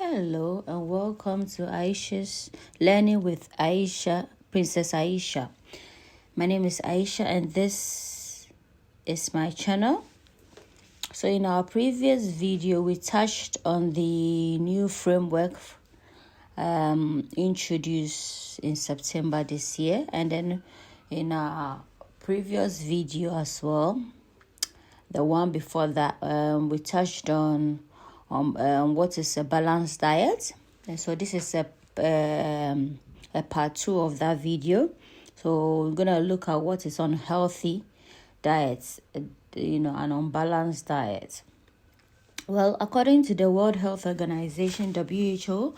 Hello and welcome to Aisha's Learning with Aisha, Princess Aisha. My name is Aisha and this is my channel. So in our previous video, we touched on the new framework introduced in September this year. And then in our previous video as well, the one before that, we touched on what is a balanced diet. And so this is a part 2 of that video. So we're gonna look at what is unhealthy diets, an unbalanced diet. Well, according to the World Health Organization (WHO),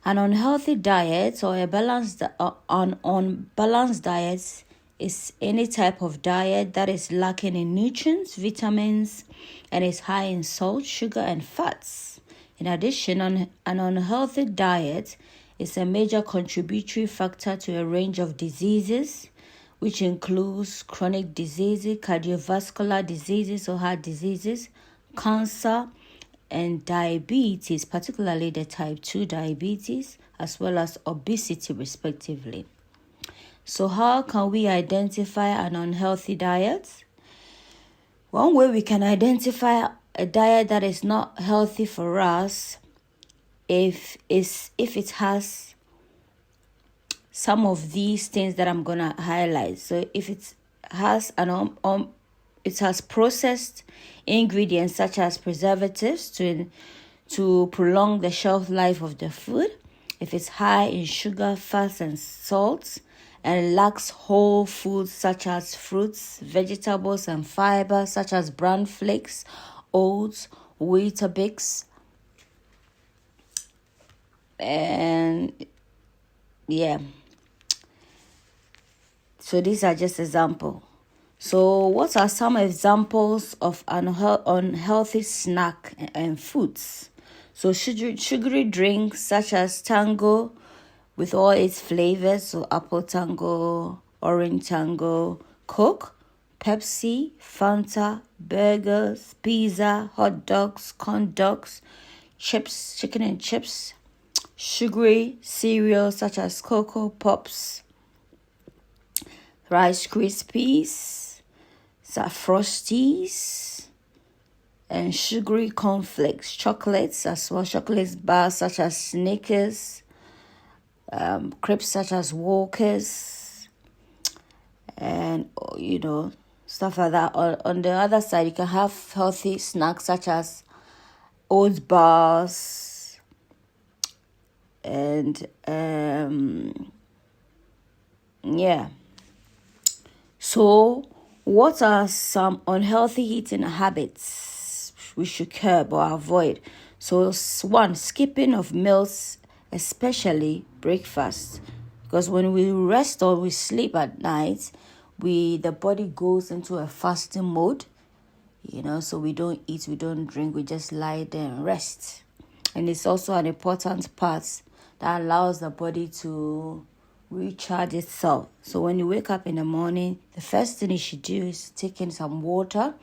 an unhealthy diet or unbalanced diet is any type of diet that is lacking in nutrients, vitamins, and is high in salt, sugar, and fats. In addition, an unhealthy diet is a major contributory factor to a range of diseases, which includes chronic diseases, cardiovascular diseases or heart diseases, cancer, and diabetes, particularly the type 2 diabetes, as well as obesity, respectively. So how can we identify an unhealthy diet? One way we can identify a diet that is not healthy for us if it has some of these things that I'm gonna highlight. So if it has it has processed ingredients such as preservatives to prolong the shelf life of the food, if it's high in sugar, fats, and salts, and lacks whole foods such as fruits, vegetables, and fiber such as bran flakes, oats, Weetabix, and so these are just examples. So what are some examples of unhealthy snack and foods? So sugary drinks such as Tango with all its flavors, so apple Tango, orange Tango, Coke, Pepsi, Fanta, burgers, pizza, hot dogs, corn dogs, chips, chicken and chips, sugary cereals such as Cocoa Pops, Rice Krispies, Frosties, and sugary cornflakes, chocolates as well, chocolate bars such as Snickers, crepes such as Walkers, and stuff like that. On the other side, you can have healthy snacks such as oat bars and So what are some unhealthy eating habits we should curb or avoid? So one, skipping of meals, especially breakfast, because when we rest or we sleep at night, the body goes into a fasting mode, so we don't eat, we don't drink, we just lie there and rest. And it's also an important part that allows the body to recharge itself. So when you wake up in the morning, the first thing you should do is take in some water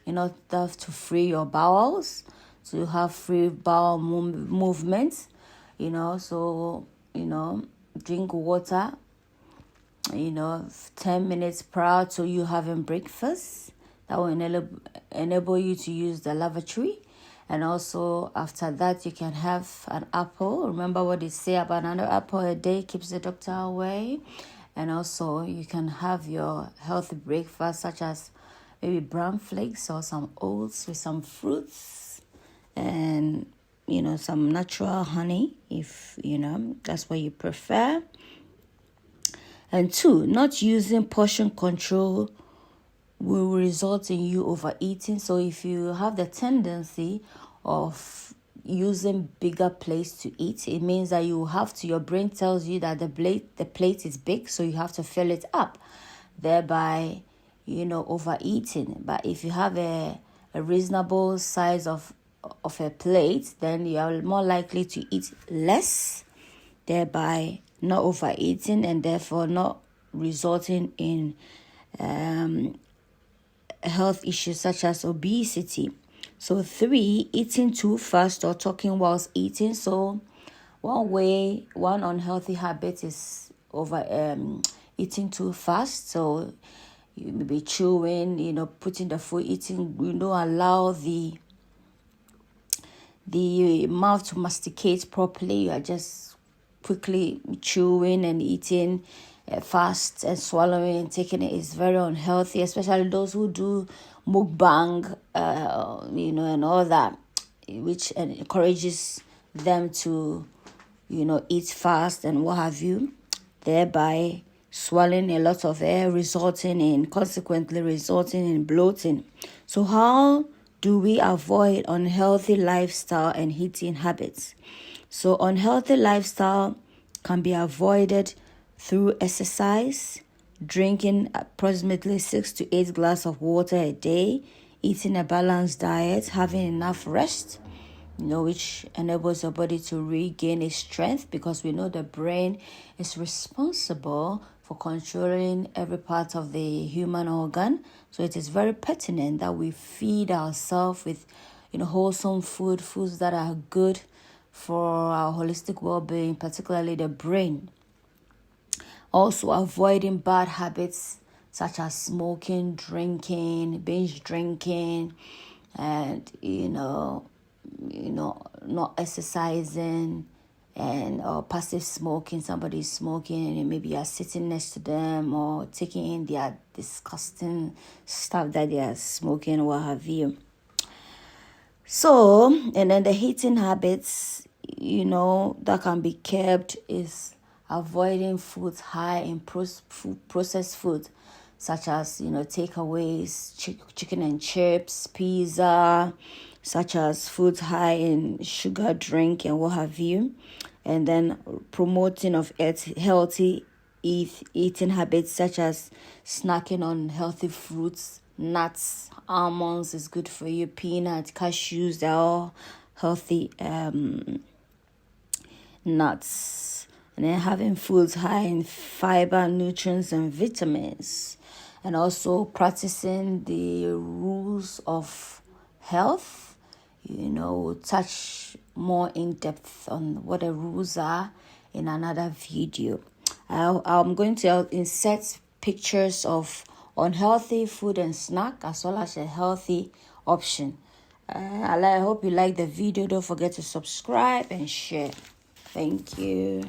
in order to free your bowels, so you have free bowel movements. Drink water, 10 minutes prior to you having breakfast. That will enable you to use the lavatory. And also after that, you can have an apple. Remember what they say about another apple a day keeps the doctor away. And also you can have your healthy breakfast such as maybe bran flakes or some oats with some fruits and some natural honey, if that's what you prefer. And 2, not using portion control will result in you overeating. So if you have the tendency of using bigger plates to eat, it means that your brain tells you that the plate is big, so you have to fill it up, thereby overeating. But if you have a reasonable size of a plate, then you are more likely to eat less, thereby not overeating and therefore not resulting in health issues such as obesity. So 3, eating too fast or talking whilst eating. So one unhealthy habit is over eating too fast. So you may be chewing, putting the food, eating, allow the mouth to masticate properly. You are just quickly chewing and eating fast and swallowing and taking it is very unhealthy, especially those who do mukbang, and all that, which encourages them to, eat fast and what have you, thereby swallowing a lot of air, consequently resulting in bloating. So how do we avoid unhealthy lifestyle and eating habits? So unhealthy lifestyle can be avoided through exercise, drinking approximately 6 to 8 glasses of water a day, eating a balanced diet, having enough rest, which enables your body to regain its strength, because we know the brain is responsible for controlling every part of the human organ. So it is very pertinent that we feed ourselves with, wholesome foods that are good for our holistic well-being, particularly the brain. Also, avoiding bad habits such as smoking, drinking, binge drinking, and not exercising, or passive smoking. Somebody's smoking and maybe you're sitting next to them or taking in their disgusting stuff that they are smoking, what have you. So, and then the eating habits, that can be kept is avoiding foods high in processed food, such as, takeaways, chicken and chips, pizza, such as foods high in sugar, drink, and what have you. And then promoting of healthy eating habits, such as snacking on healthy fruits, nuts, almonds is good for you, peanuts, cashews, they're all healthy nuts. And then having foods high in fiber, nutrients, and vitamins. And also practicing the rules of health. We'll touch more in depth on what the rules are in another video. I'm going to insert pictures of unhealthy food and snack, as well as a healthy option. I hope you like the video. Don't forget to subscribe and share. Thank you.